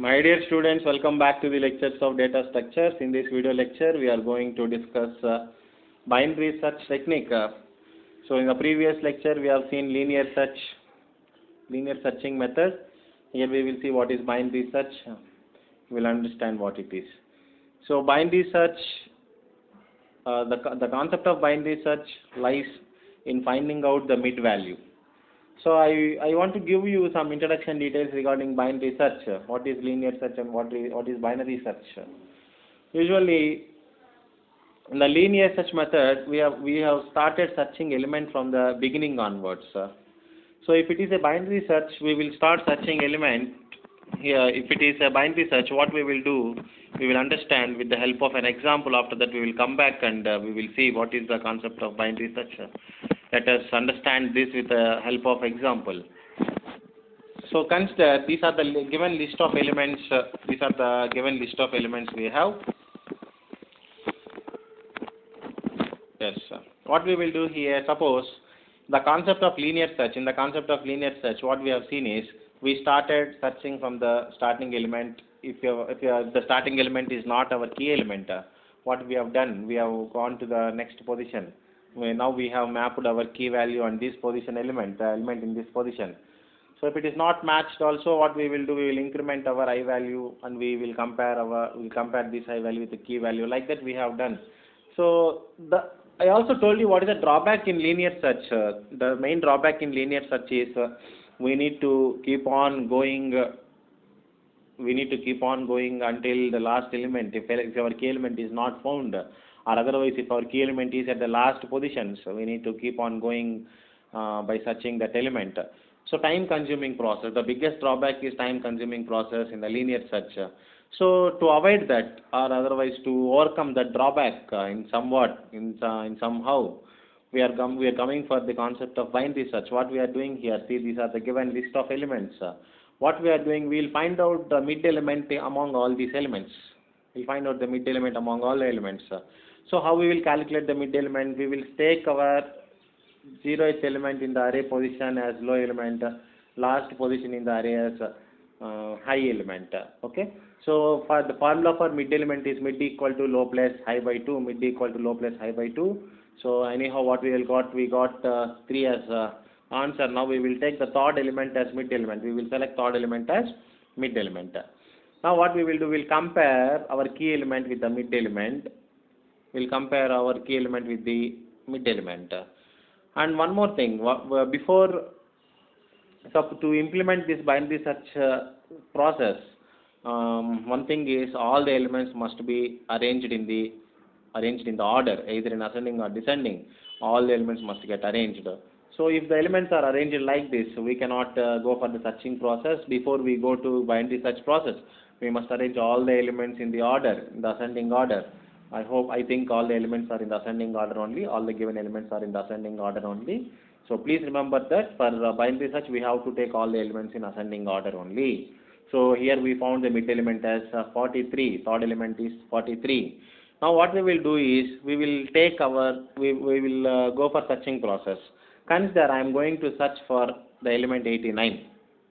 My dear students, welcome back to the lectures of data structures. In this video lecture, we are going to discuss binary search technique. So in the previous lecture, we have seen linear searching method. Here we will see what is binary search. We will understand what it is. So binary search, the concept of binary search lies in finding out the mid value. So I want to give you some introduction details regarding binary search. What is linear search and what is binary search? Usually, in the linear search method, we have started searching element from the beginning onwards. So if it is a binary search, we will start searching element here. If it is a binary search, what we will do, we will understand with the help of an example. After that, we will come back and we will see what is the concept of binary search. Let us understand this with the help of example. So consider these are the given list of elements. These are the given list of elements we have. Yes. What we will do here, suppose the concept of linear search. In the concept of linear search, what we have seen is we started searching from the starting element. If the starting element is not our key element, what we have done, we have gone to the next position. Now we have mapped our key value on this position element, the element in this position. So if it is not matched also, what we will do, we will increment our I value and we will compare this I value with the key value. Like that we have done. So I also told you what is the drawback in linear search. The main drawback in linear search is we need to keep on going. We need to keep on going until the last element. If our key element is not found, or otherwise if our key element is at the last position, so we need to keep on going by searching that element. So time consuming process. The biggest drawback is time consuming process in the linear search. So to avoid that, or otherwise to overcome that drawback in somehow, we are coming for the concept of binary search. What we are doing here, see, these are the given list of elements. What we are doing, we will find out the mid element among all these elements. We will find out the mid element among all the elements. So how we will calculate the mid element? We will take our 0th element in the array position as low element, last position in the array as high element. Okay. So for the formula for mid element is mid equal to low plus high by 2, mid equal to low plus high by 2. So anyhow, what we got 3 as answer. Now we will take the third element as mid element. We will select third element as mid element. Now what we will do, we will compare our key element with the mid element. We will compare our key element with the mid element. And one more thing, before to implement this binary search process, one thing is all the elements must be arranged in the order, either in ascending or descending. All the elements must get arranged. So if the elements are arranged like this, we cannot go for the searching process. Before we go to binary search process, we must arrange all the elements in the order, in the ascending order. I think all the elements are in the ascending order only. All the given elements are in the ascending order only. So please remember that for binary search, we have to take all the elements in ascending order only. So here we found the mid element as 43. Third element is 43. Now what we will do is we will go for searching process. Consider I am going to search for the element 89.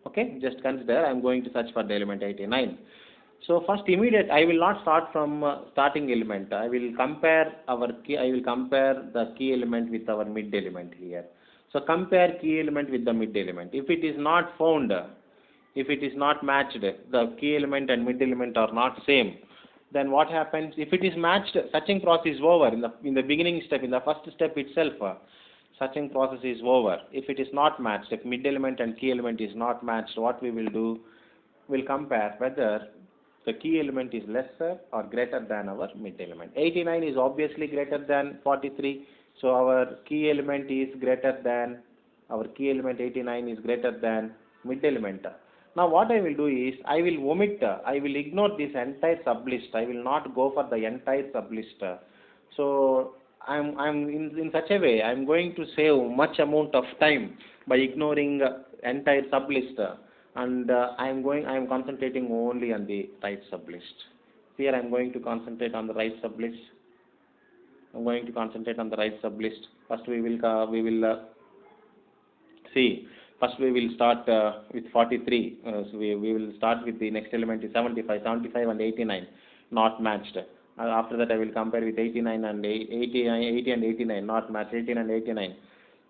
Okay, just consider I am going to search for the element 89. So first I will not start from starting element. I will compare the key element with our mid element here. So compare key element with the mid element. If it is not found, if it is not matched, the key element and mid element are not same, then what happens? If it is matched, searching process is over. In the beginning step, in the first step itself, searching process is over. If it is not matched, if mid element and key element is not matched, what we will do, we'll compare whether the key element is lesser or greater than our mid element. 89 is obviously greater than 43, so our key element is greater than, our key element 89 is greater than mid element. Now what I will do is, I will ignore this entire sublist. I will not go for the entire sublist. So I'm in such a way, I'm going to save much amount of time by ignoring entire sublist. And I am concentrating only on the right sublist. Here I am going to concentrate on the right sublist. First we will see First we will start with 43. So we will start with the next element is 75. 75 and 89 not matched. After that I will compare with 89 and 89, 80 and 89 not matched. 18 and 89.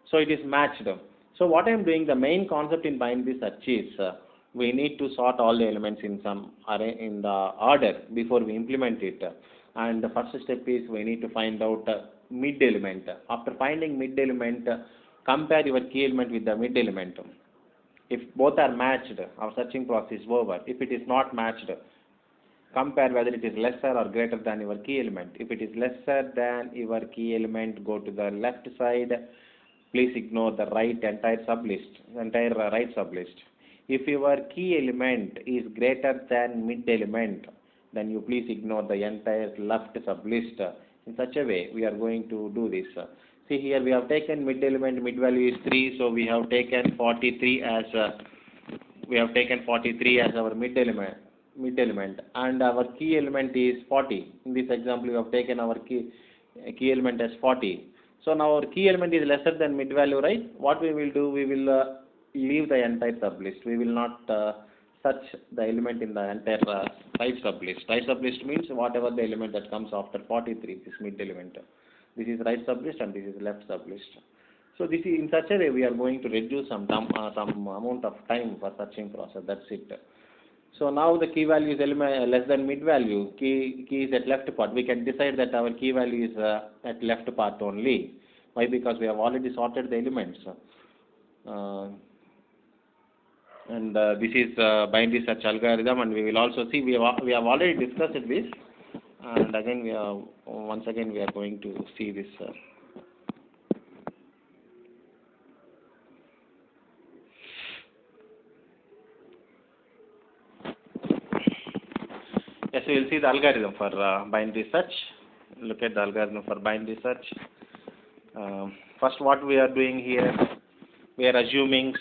So it is matched. So what I am doing, the main concept in binary search is we need to sort all the elements in some array in the order before we implement it. And the first step is we need to find out mid element. After finding mid element, compare your key element with the mid element. If both are matched, our searching process is over. If it is not matched, compare whether it is lesser or greater than your key element. If it is lesser than your key element, go to the left side. Please ignore the entire right sublist. If your key element is greater than mid element, then you please ignore the entire left sublist. In such a way, we are going to do this. See here, we have taken mid element, mid value is 3, so we have taken 43 as our mid element, and our key element is 40. In this example, we have taken our key element as 40. So now our key element is lesser than mid value, right? What we will do, we will leave the entire sublist. We will not search the element in the entire right sublist. Right sublist means whatever the element that comes after 43, this mid element. This is right sublist and this is left sublist. So this is in such a way we are going to reduce some amount of time for searching process. That's it. So now the key value is less than mid value. Key is at left part. We can decide that our key value is at left part only. Why? Because we have already sorted the elements. And this is binary search algorithm, and we will also see we have already discussed this, and again once again we are going to see this. Yes, we will see the algorithm for binary search. Look at the algorithm for binary search. First, what we are doing here, we are assuming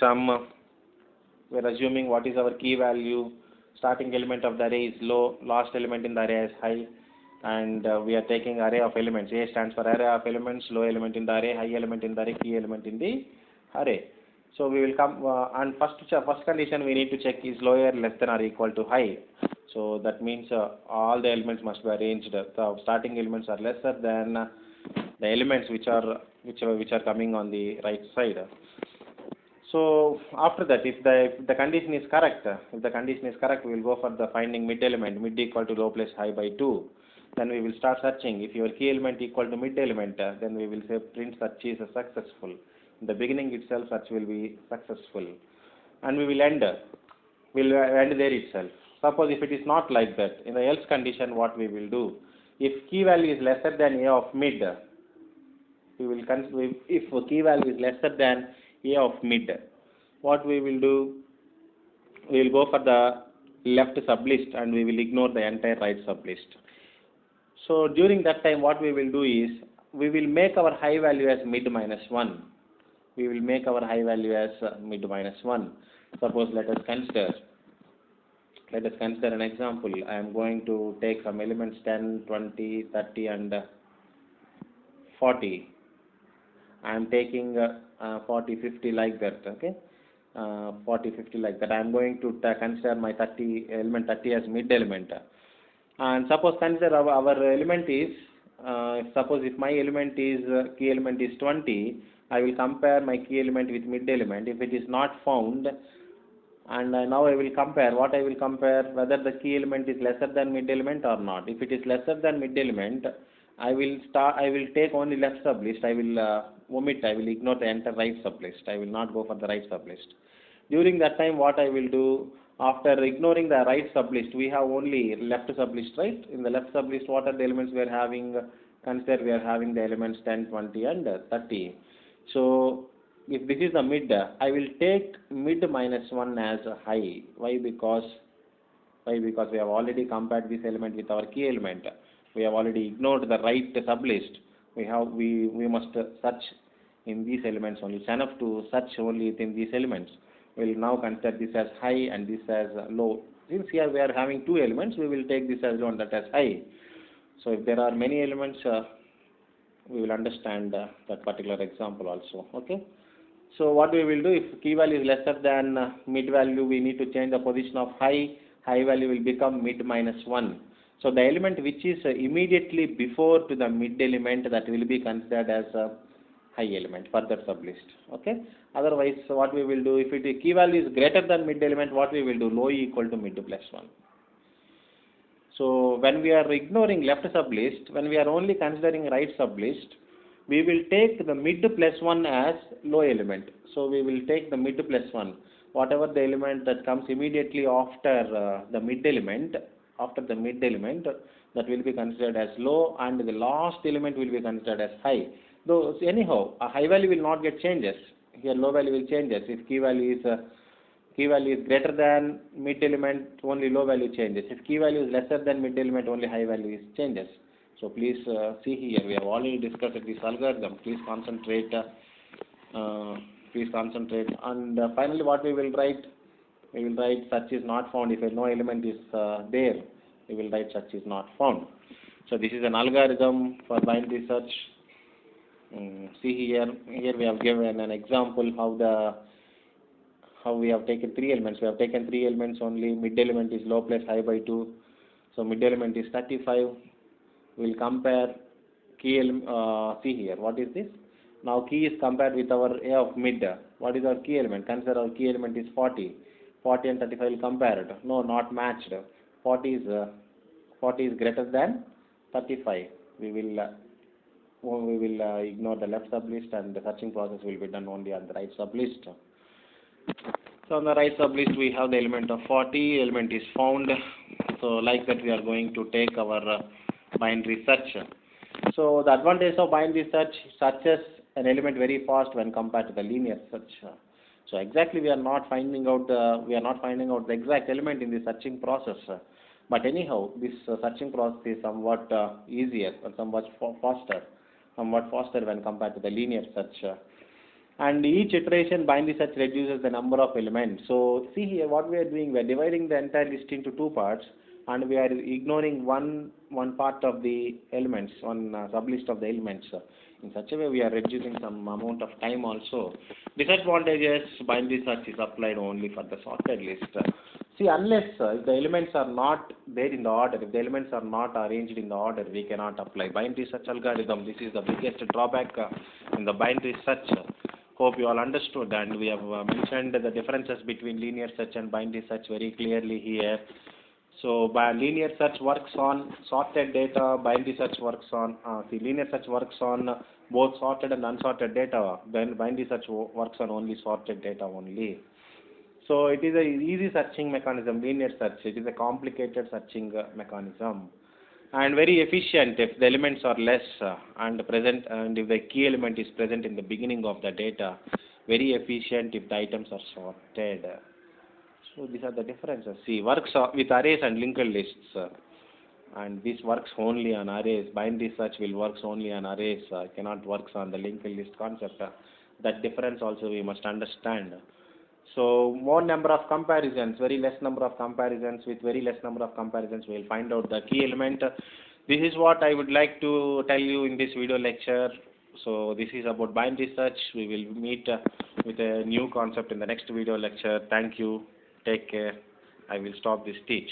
what is our key value. Starting element of the array is low, last element in the array is high, and we are taking array of elements. A stands for array of elements, low element in the array, high element in the array, key element in the array. So we will come and first condition we need to check is lower less than or equal to high. So that means all the elements must be arranged. The starting elements are lesser than the elements which are coming on the right side. So after that, if the condition is correct, we will go for the finding mid element, mid equal to low plus high by 2. Then we will start searching. If your key element equal to mid element, then we will say print search is successful. In the beginning itself, search will be successful, and we will end there itself. Suppose if it is not like that, in the else condition, what we will do? If key value is lesser than a of mid, if key value is lesser than a of mid, what we will do? We will go for the left sublist and we will ignore the entire right sublist. So during that time, what we will do is we will make our high value as mid minus 1. We will make our high value as mid minus 1. Suppose let us consider an example. I am going to take some elements 10, 20, 30 and 40. I am taking 40, 50 like that, okay? 40, 50 like that. I am going to consider my element 30 as mid element. And suppose consider our element is, suppose if my element is, key element is 20, I will compare my key element with mid element. If it is not found, and now I will compare, whether the key element is lesser than mid element or not. If it is lesser than mid element, I will take only left sublist. I will ignore the entire right sublist. I will not go for the right sublist. During that time, what I will do, after ignoring the right sublist, we have only left sublist, right? In the left sublist, what are the elements we are having? Consider we are having the elements 10, 20 and 30. So if this is the mid, I will take mid minus 1 as a high. Why? Because we have already compared this element with our key element. We have already ignored the right sublist. We must search in these elements only. It's enough to search only within these elements. We will now consider this as high and this as low. Since here we are having two elements, we will take this as low and that as high. So if there are many elements, we will understand that particular example also. Okay. So what we will do, if key value is lesser than mid value, we need to change the position of high. High value will become mid minus 1. So the element which is immediately before to the mid element, that will be considered as a high element, further sublist. Okay. Otherwise, so what we will do, if it key value is greater than mid element, what we will do, low E equal to mid plus 1. So when we are ignoring left sublist, when we are only considering right sublist, we will take the mid plus 1 as low element. So we will take the mid plus 1. Whatever the element that comes immediately after the mid element, that will be considered as low, and the last element will be considered as high. Though anyhow, a high value will not get changes. Here low value will changes. If key value is greater than mid element, only low value changes. If key value is lesser than mid element, only high value is changes. So please see here, we have already discussed this algorithm. Please concentrate. And finally, what we will write? We will write search is not found. If no element is there, we will write search is not found. So this is an algorithm for binary search. See here. Here we have given an example how we have taken three elements. We have taken three elements only. Mid element is low plus high by 2. So mid element is 35. We will compare key element. See here. What is this? Now key is compared with our A of mid. What is our key element? Consider our key element is 40. 40 and 35 will compare it. No, not matched. 40 is greater than 35. We will ignore the left sublist, and the searching process will be done only on the right sublist. So on the right sublist we have the element of 40. Element is found. So like that we are going to take our binary search. So the advantage of binary search, searches an element very fast when compared to the linear search. So exactly we are not finding out the exact element in the searching process. But anyhow, this searching process is somewhat easier or somewhat faster when compared to the linear search. And each iteration binary search reduces the number of elements. So see here what we are doing, we are dividing the entire list into two parts, and we are ignoring one part of the elements, one sublist of the elements. In such a way we are reducing some amount of time also. Disadvantages, binary search is applied only for the sorted list. See, unless if the elements are not there in the order, if the elements are not arranged in the order, we cannot apply binary search algorithm. This is the biggest drawback in the binary search. Hope you all understood, and we have mentioned the differences between linear search and binary search very clearly here. So by linear search works on sorted data, binary search works on linear search works on both sorted and unsorted data. Then binary search works on only sorted data only. So it is a easy searching mechanism. Linear search, it is a complicated searching mechanism, and very efficient if the elements are less and present, and if the key element is present in the beginning of the data. Very efficient if the items are sorted. So these are the differences. See, works with arrays and linked lists, and this works only on arrays. Binary search will works only on arrays, cannot works on the linked list concept. That difference also we must understand. So more number of comparisons, very less number of comparisons. With very less number of comparisons, we will find out the key element. This is what I would like to tell you in this video lecture. So this is about binary search. We will meet with a new concept in the next video lecture. Thank you. Take care. I will stop this teach.